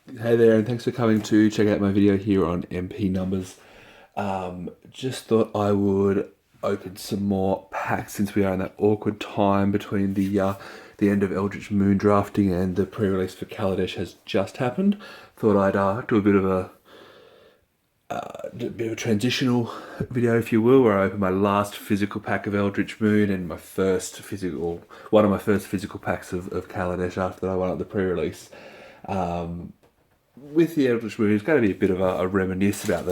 Hey there, and thanks for coming to check out my video here on MP numbers. Just thought I would open some more packs since we are in that awkward time between the end of Eldritch Moon drafting and the pre-release for Kaladesh has just happened. Thought I'd do a bit of a transitional video, if you will, where I open my last physical pack of Eldritch Moon and one of my first physical packs of Kaladesh after I won up the pre-release. With the Eldritch Moon, it's going to be a bit of a reminisce about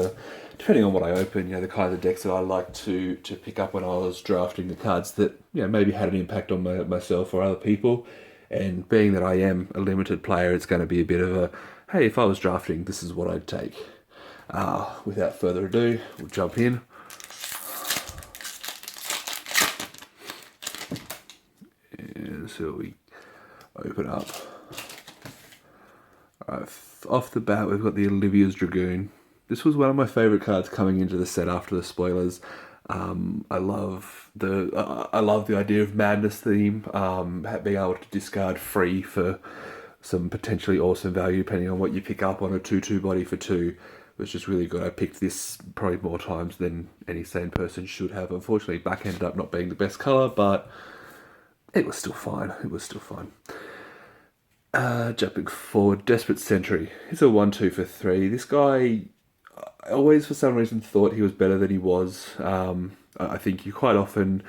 depending on what I open, the kind of decks that I like to pick up when I was drafting the cards that, maybe had an impact on myself or other people. And being that I am a limited player, it's going to be a bit of hey, if I was drafting, this is what I'd take. Without further ado, we'll jump in. And so we open up. Alright, off the bat, we've got the Olivia's Dragoon. This was one of my favourite cards coming into the set after the spoilers. I love the idea of madness theme, being able to discard free for some potentially awesome value depending on what you pick up on a 2/2 body for 2 was just really good. I picked this probably more times than any sane person should have. Unfortunately, black ended up not being the best colour, but it was still fine. Jumping forward, Desperate Sentry. He's a 1/2 for 3. This guy, I always for some reason thought he was better than he was. I think you quite often,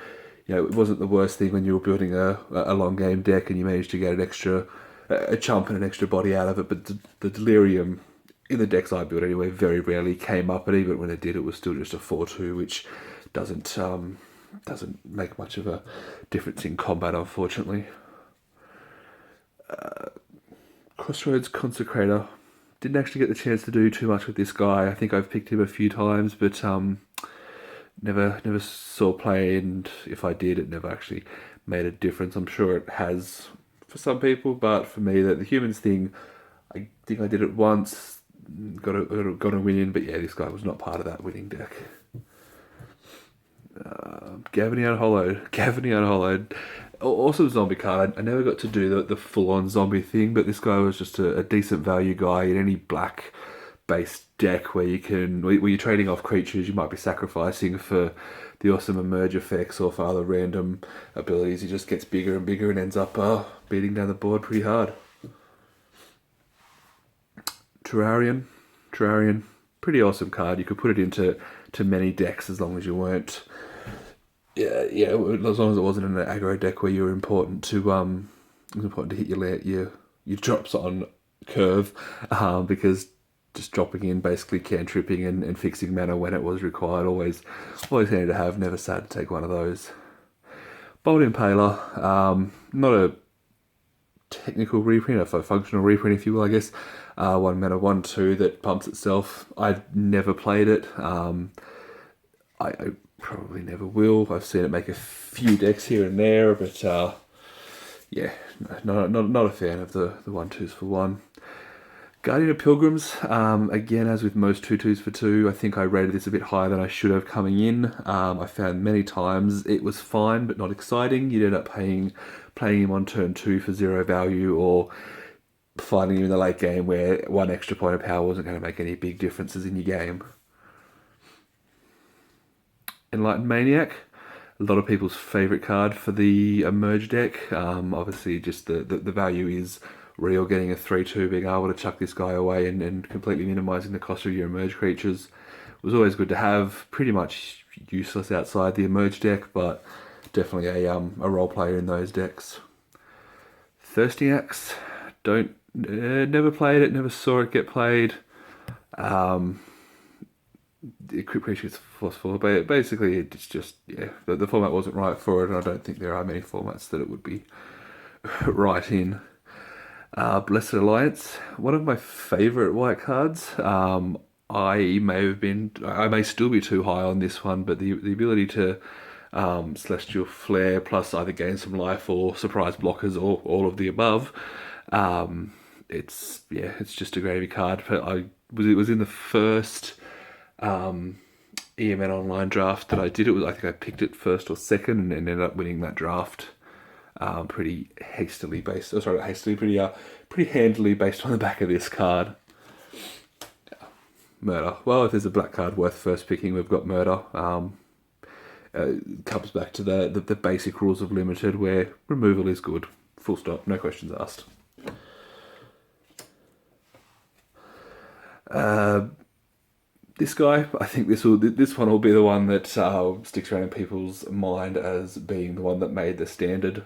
it wasn't the worst thing when you were building a long game deck and you managed to get a chump and an extra body out of it. But the Delirium in the decks I built anyway very rarely came up, and even when it did, it was still just a 4/2, which doesn't make much of a difference in combat, unfortunately. Crossroads Consecrator. Didn't actually get the chance to do too much with this guy. I think I've picked him a few times, but never saw play, and if I did, it never actually made a difference. I'm sure it has for some people, but for me, the humans thing, I think I did it once, got a win in, but yeah, this guy was not part of that winning deck. Gavany Unhollowed. Awesome zombie card. I never got to do the full-on zombie thing, but this guy was just a decent value guy in any black-based deck where you're trading off creatures you might be sacrificing for the awesome emerge effects or for other random abilities. He just gets bigger and bigger and ends up beating down the board pretty hard. Terrarian, pretty awesome card. You could put it into many decks as long as you weren't. Yeah, as long as it wasn't in an aggro deck where you were important to hit your drops on curve, because just dropping in, basically cantripping and fixing mana when it was required, always handy to have. Never sad to take one of those. Bolt Impaler, not a technical reprint, a functional reprint, if you will, I guess. 1 mana, 1/2 that pumps itself. I've never played it. I probably never will. I've seen it make a few decks here and there, but yeah, not a fan of the 1/2s for 1. Guardian of Pilgrims, again, as with most 2/2s for 2, I think I rated this a bit higher than I should have coming in. I found many times it was fine, but not exciting. You'd end up playing him on turn 2 for 0 value, or finding him in the late game where 1 extra point of power wasn't going to make any big differences in your game. Enlightened Maniac, a lot of people's favourite card for the Emerge deck. Obviously, just the value is real. Getting a 3/2, being able to chuck this guy away and completely minimising the cost of your Emerge creatures was always good to have. Pretty much useless outside the Emerge deck, but definitely a role player in those decks. Thirsty Axe, never played it, never saw it get played. Equip creatures forceful, but basically it's just, the format wasn't right for it, and I don't think there are many formats that it would be right in. Blessed Alliance, one of my favourite white cards. I may still be too high on this one, but the ability to Celestial Flare plus either gain some life or surprise blockers or all of the above. It's just a gravy card. But it was in the first EMN online draft that I did. I think I picked it first or second and ended up winning that draft pretty pretty handily based on the back of this card. Murder. Well, if there's a black card worth first picking, we've got Murder. Comes back to the basic rules of Limited, where removal is good. Full stop. No questions asked. This guy, I think this one will be the one that sticks around in people's mind as being the one that made the standard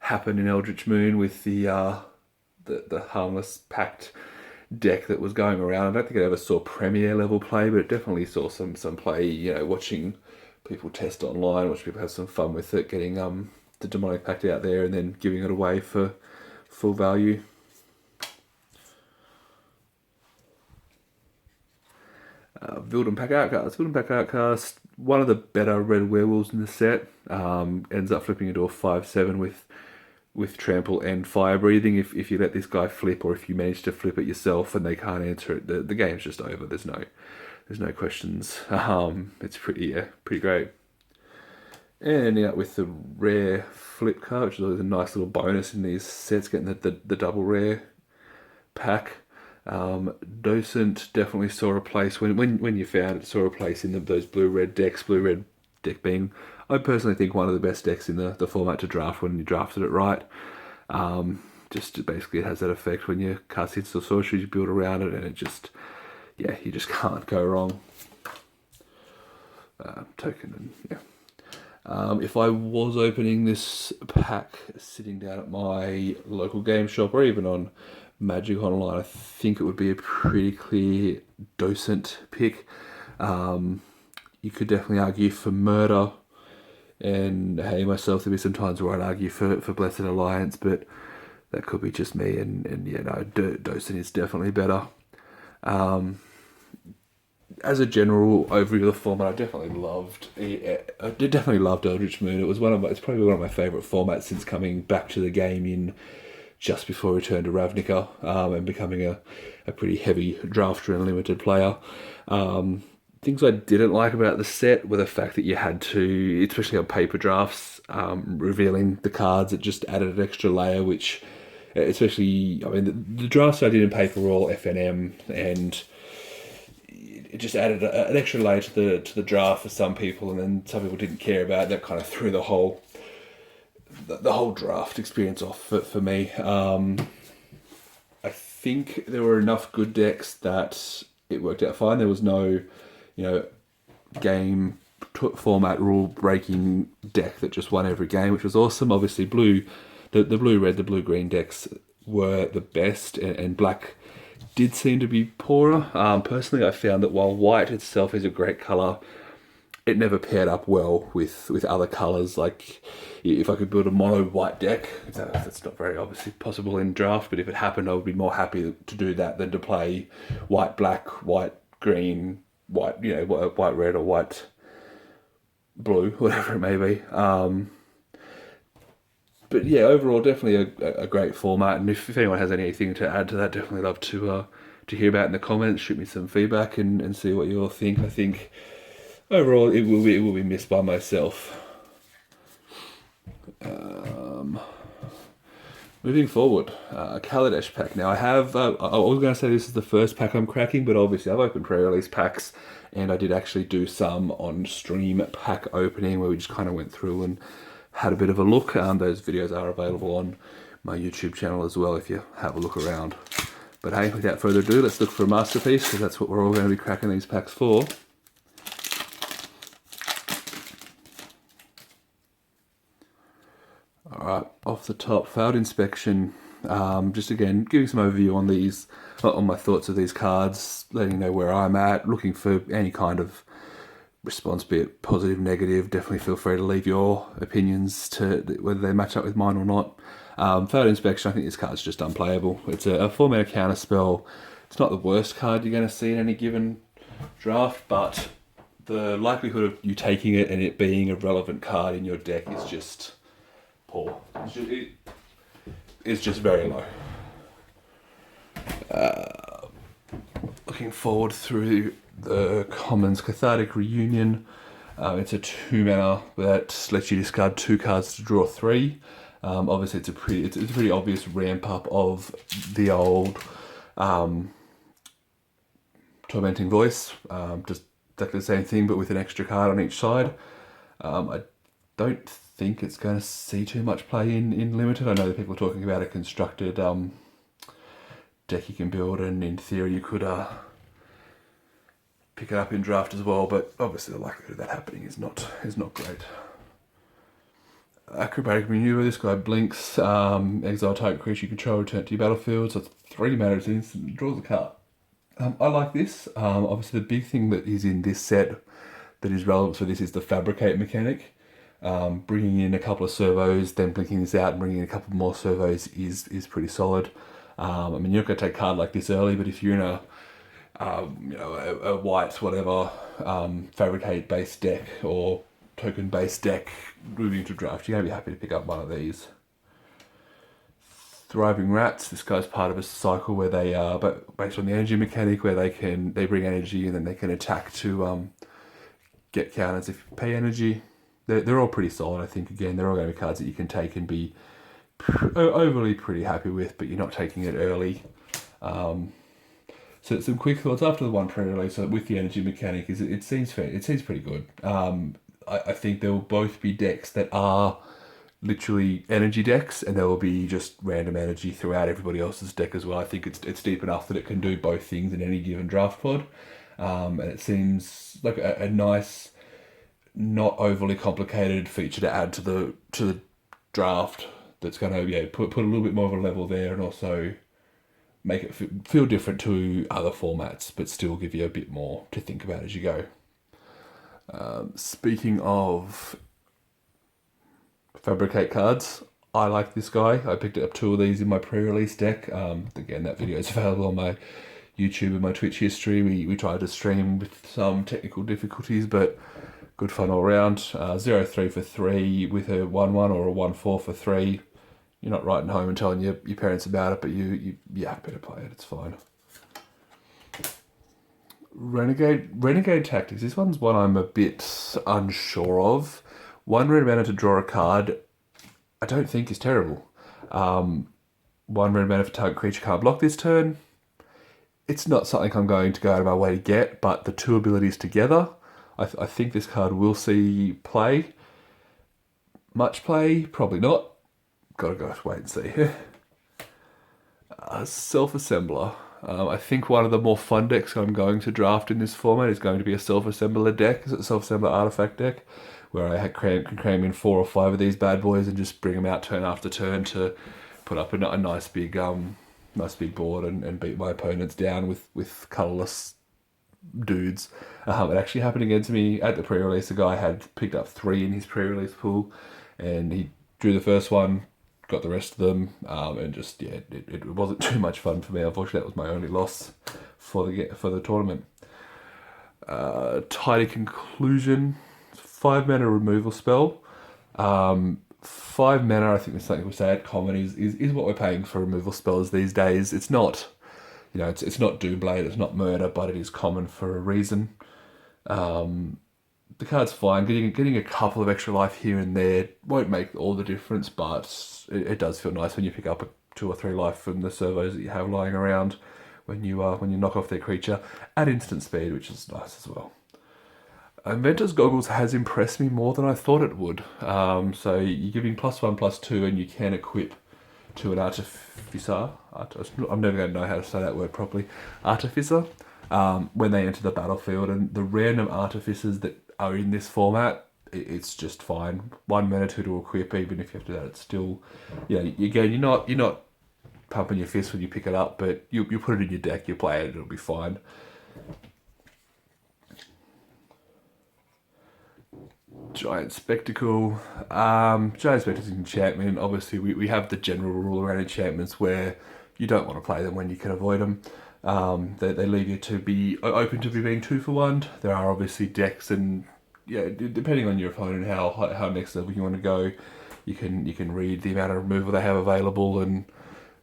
happen in Eldritch Moon with the harmless pact deck that was going around. I don't think it ever saw Premier level play, but it definitely saw some play. Watching people test online, watching people have some fun with it, getting the demonic pact out there, and then giving it away for full value. Vilden Pack Outcast. Vilden Pack Outcast, one of the better red werewolves in the set. Ends up flipping into a 5/7 with trample and fire breathing. If you let this guy flip, or if you manage to flip it yourself and they can't answer it, the game's just over. There's no questions. It's pretty great. And ending up with the rare flip card, which is always a nice little bonus in these sets, getting the double rare pack. Docent definitely saw a place when you found it, saw a place in those blue-red decks. Blue-red deck being, I personally think, one of the best decks in the format to draft when you drafted it right. Just basically it has that effect when you cast hits or sorceries, you build around it, and it just, you just can't go wrong. Token and if I was opening this pack sitting down at my local game shop or even on Magic Online, I think it would be a pretty clear Docent pick. You could definitely argue for Murder, and myself, there'd be some times where I'd argue for Blessed Alliance, but that could be just me, and Docent is definitely better. As a general overview of the format, I definitely loved Eldritch Moon. It's probably one of my favourite formats since coming back to the game in just before Return to Ravnica, and becoming a pretty heavy drafter and limited player. Things I didn't like about the set were the fact that you had to, especially on paper drafts, revealing the cards. It just added an extra layer, which, especially, the drafts I did in paper were all FNM, and it just added an extra layer to the draft for some people, and then some people didn't care about it. That kind of threw the whole draft experience off for me. I think there were enough good decks that it worked out fine. There was no, game format rule breaking deck that just won every game, which was awesome. Obviously, the blue-red, the blue-green decks were the best, and black did seem to be poorer. Personally, I found that while white itself is a great colour, it never paired up well with other colours. Like, if I could build a mono white deck, that's not very obviously possible in draft, but if it happened, I would be more happy to do that than to play white black, white green, white red, or white blue, whatever it may be. But overall, definitely a great format. And if anyone has anything to add to that, definitely love to hear about in the comments. Shoot me some feedback and see what you all think. I think overall it will be missed by myself. Moving forward, Kaladesh pack. Now I was going to say this is the first pack I'm cracking, but obviously I've opened pre-release packs, and I did actually do some on stream pack opening where we just kind of went through and had a bit of a look. Those videos are available on my YouTube channel as well if you have a look around. But hey, without further ado, let's look for a masterpiece, because that's what we're all going to be cracking these packs for. Alright, off the top, failed inspection. Just again, giving some overview on these, on my thoughts of these cards, letting you know where I'm at, looking for any kind of response, be it positive, negative. Definitely feel free to leave your opinions to whether they match up with mine or not. Failed inspection, I think this card's just unplayable. It's a 4-mana counter spell. It's not the worst card you're going to see in any given draft, but the likelihood of you taking it and it being a relevant card in your deck is just poor. It's just very low. Looking forward through the commons, Cathartic Reunion. It's a 2-mana that lets you discard 2 cards to draw 3. Obviously, it's a pretty obvious ramp up of the old Tormenting Voice, just exactly the same thing, but with an extra card on each side. I don't think it's going to see too much play in Limited. I know that people are talking about a constructed deck you can build, and in theory you could pick it up in Draft as well, but obviously the likelihood of that happening is not great. Acrobatic Maneuver, this guy blinks, exile target creature you control, return to your battlefield, so it's 3 mana, it's instant, draws a card. I like this. Obviously the big thing that is in this set that is relevant for this is the Fabricate mechanic. Bringing in a couple of servos, then blinking this out and bringing in a couple more servos is pretty solid. I mean, you're not going to take a card like this early, but if you're in a white, whatever, Fabricate based deck or token based deck moving to Draft, you're going to be happy to pick up one of these. Thriving Rats, this guy's part of a cycle where they are, but based on the energy mechanic, where they bring energy and then they can attack to get counters if you pay energy. They're all pretty solid, I think. Again, they're all going to be cards that you can take and be overly pretty happy with, but you're not taking it early. So some quick thoughts after the one pre-release with the energy mechanic is it seems fair. It seems pretty good. I think there will both be decks that are literally energy decks, and there will be just random energy throughout everybody else's deck as well. I think it's deep enough that it can do both things in any given draft pod, and it seems like a nice, not overly complicated feature to add to the draft. That's going to put a little bit more of a level there, and also make it feel different to other formats, but still give you a bit more to think about as you go. Speaking of Fabricate cards, I like this guy. I picked up 2 of these in my pre-release deck. Again, that video is available on my YouTube and my Twitch history. We tried to stream with some technical difficulties, but good fun all around. 0-3 for 3 with a 1-1 or a 1-4 for 3. You're not writing home and telling your parents about it, but you're happy to play it. It's fine. Renegade Tactics. This one's one I'm a bit unsure of. 1 red mana to draw a card, I don't think is terrible. 1 red mana for target creature can't block this turn. It's not something I'm going to go out of my way to get, but the 2 abilities together, I think this card will see play. Much play? Probably not. Gotta go wait and see. Self-Assembler. I think one of the more fun decks I'm going to draft in this format is going to be a Self-Assembler deck. It's a Self-Assembler artifact deck, where I can cram in 4 or 5 of these bad boys and just bring them out turn after turn to put up a nice big board and beat my opponents down with colourless dudes. It actually happened again to me at the pre-release. A guy had picked up 3 in his pre-release pool, and he drew the first one, got the rest of them, and just it wasn't too much fun for me. Unfortunately, that was my only loss for the tournament. Tidy Conclusion, 5 mana removal spell. 5 mana, I think that's something we say at common is what we're paying for removal spells these days. It's not, it's not Doomblade, it's not Murder, but it is common for a reason. The card's fine. Getting a couple of extra life here and there won't make all the difference, but it does feel nice when you pick up 2 or 3 life from the servos that you have lying around when you knock off their creature at instant speed, which is nice as well. Inventor's Goggles has impressed me more than I thought it would. So you're giving +1/+2, and you can equip to an Artificer. I'm never going to know how to say that word properly. Artificer. When they enter the battlefield, and the random artificers that are in this format, it's just fine. 1 mana to equip, even if you have to do that, it's still, again, you're not pumping your fist when you pick it up, but you put it in your deck, you play it, it'll be fine. Giant Spectacle. Giant Spectacle's enchantment. Obviously, we have the general rule around enchantments where you don't want to play them when you can avoid them. They leave you to be open to being 2 for 1. There are obviously decks, and depending on your opponent, how next level you want to go, you can read the amount of removal they have available and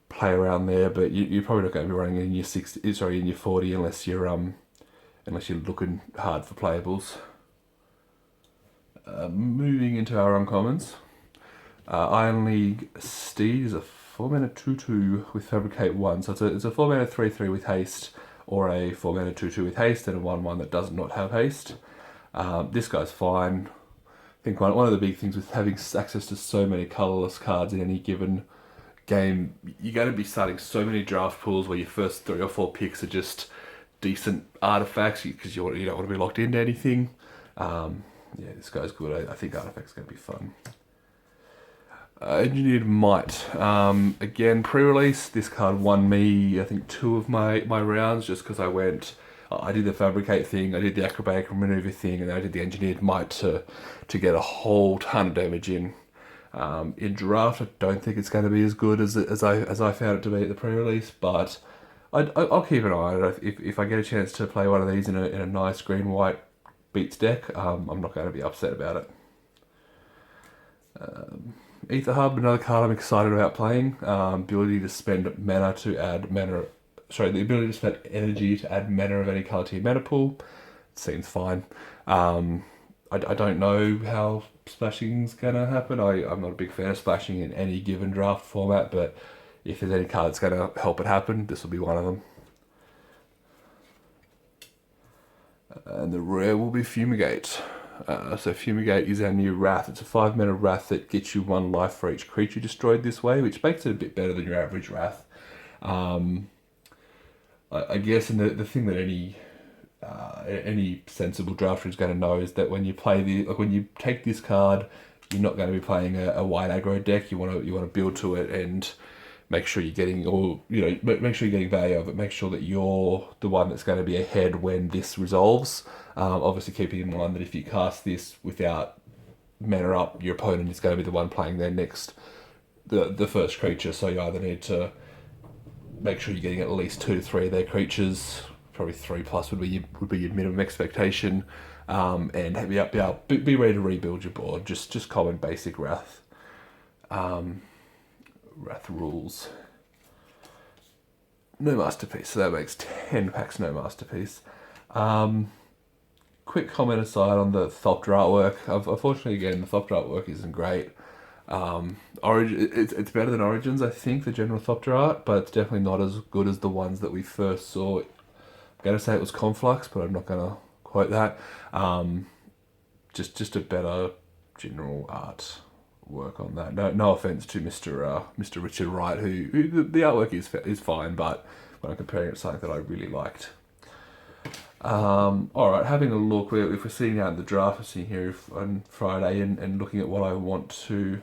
play around there. But you're probably not going to be running in your 40 unless you're looking hard for playables. Moving into our uncommons. Iron League Steed is a 4-mana 2/2 with Fabricate 1. So it's a 4-mana 3/3 with haste, or a 4-mana 2/2 with haste, and a 1/1 that does not have haste. This guy's fine. I think one of the big things with having access to so many colourless cards in any given game, you're going to be starting so many draft pools where your first 3 or 4 picks are just decent artifacts because you don't want to be locked into anything. Yeah, this guy's good. I think artifacts going to be fun. Engineered Might. Again, pre-release, this card won me, I think, 2 of my rounds just because I did the Fabricate thing, I did the Acrobatic Maneuver thing, and then I did the Engineered Might to get a whole ton of damage in. In draft, I don't think it's going to be as good as I found it to be at the pre-release, but I'll keep an eye on it. If I get a chance to play one of these in a nice green-white beats deck, I'm not going to be upset about it. Ether Hub, another card I'm excited about playing. Ability to spend mana to add mana. Sorry, the ability to spend energy to add mana of any colour to your mana pool. Seems fine. I don't know how splashing's going to happen. I'm not a big fan of splashing in any given draft format, but if there's any card that's going to help it happen, this will be one of them. And the rare will be Fumigate. So Fumigate is our new Wrath. It's a 5-mana Wrath that gets you 1 life for each creature destroyed this way, which makes it a bit better than your average Wrath. I guess, and the thing that any sensible drafter is going to know is that when you play when you take this card, you're not going to be playing a wide aggro deck. You want to build to it and make sure you're getting make sure you're getting value of it. Make sure that you're the one that's going to be ahead when this resolves. Obviously, keeping in mind that if you cast this without mana up, your opponent is going to be the one playing their next the first creature. So you either need to make sure you're getting at least 2 to 3 of their creatures. Probably 3+ would be your minimum expectation, and be ready to rebuild your board. Just common basic Wrath. Wrath rules. No Masterpiece, so that makes 10 packs no Masterpiece. Quick comment aside on the Thopter artwork. Unfortunately, again, the Thopter artwork isn't great. It's better than Origins, I think, the general Thopter art, but it's definitely not as good as the ones that we first saw. I'm going to say it was Conflux, but I'm not going to quote that. Just a better general art work on that. No offense to Mr. Richard Wright, who the artwork is fine, but when I'm comparing it to something that I really liked. Alright, having a look, if we're sitting out in the draft, we're sitting here on Friday and looking at what I want to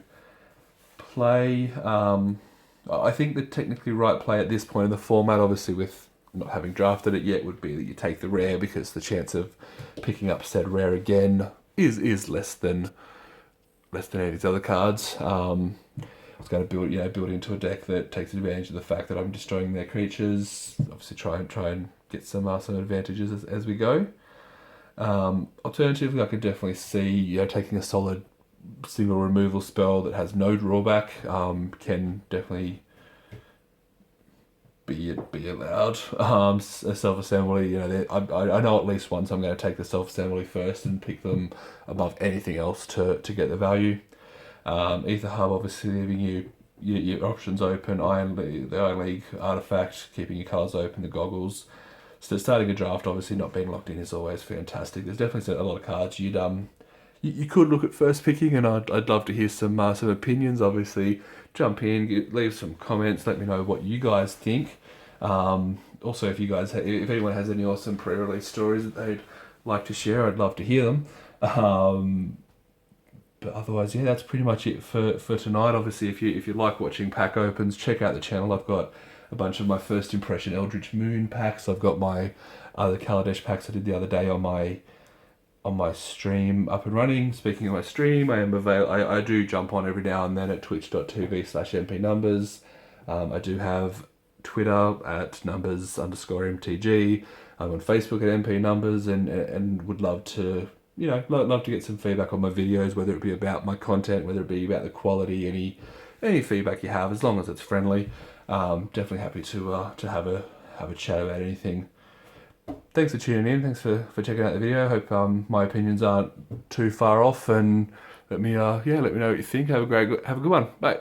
play. I think the technically right play at this point in the format, obviously with not having drafted it yet, would be that you take the rare, because the chance of picking up said rare again is less than any of these other cards. I was going to build into a deck that takes advantage of the fact that I'm destroying their creatures. Obviously, try and get some advantages as we go. Alternatively, I could definitely see taking a solid single removal spell that has no drawback can definitely be allowed. A self-assembly, I know at least once I'm going to take the self-assembly first and pick them above anything else to get the value. Ether Hub, obviously leaving you your options open. The Iron League artifact, keeping your colours open, the goggles. So starting a draft, obviously not being locked in is always fantastic. There's definitely a lot of cards you could look at first picking, and I'd love to hear some opinions. Obviously, jump in, leave some comments, let me know what you guys think. Also, if anyone has any awesome pre-release stories that they'd like to share, I'd love to hear them. But otherwise, yeah, that's pretty much it for tonight. Obviously, if you like watching pack opens, check out the channel. I've got a bunch of my first impression Eldritch Moon packs. I've got my other Kaladesh packs I did the other day on my stream up and running. Speaking of my stream, I do jump on every now and then at twitch.tv/mpnumbers. I do have Twitter at numbers_mtg. I'm on Facebook at mpnumbers, and would love to love to get some feedback on my videos, whether it be about my content, whether it be about the quality, any feedback you have, as long as it's friendly. Definitely happy to have a chat about anything. Thanks for tuning in. Thanks for checking out the video. Hope my opinions aren't too far off, and let me know what you think. Have a good one. Bye.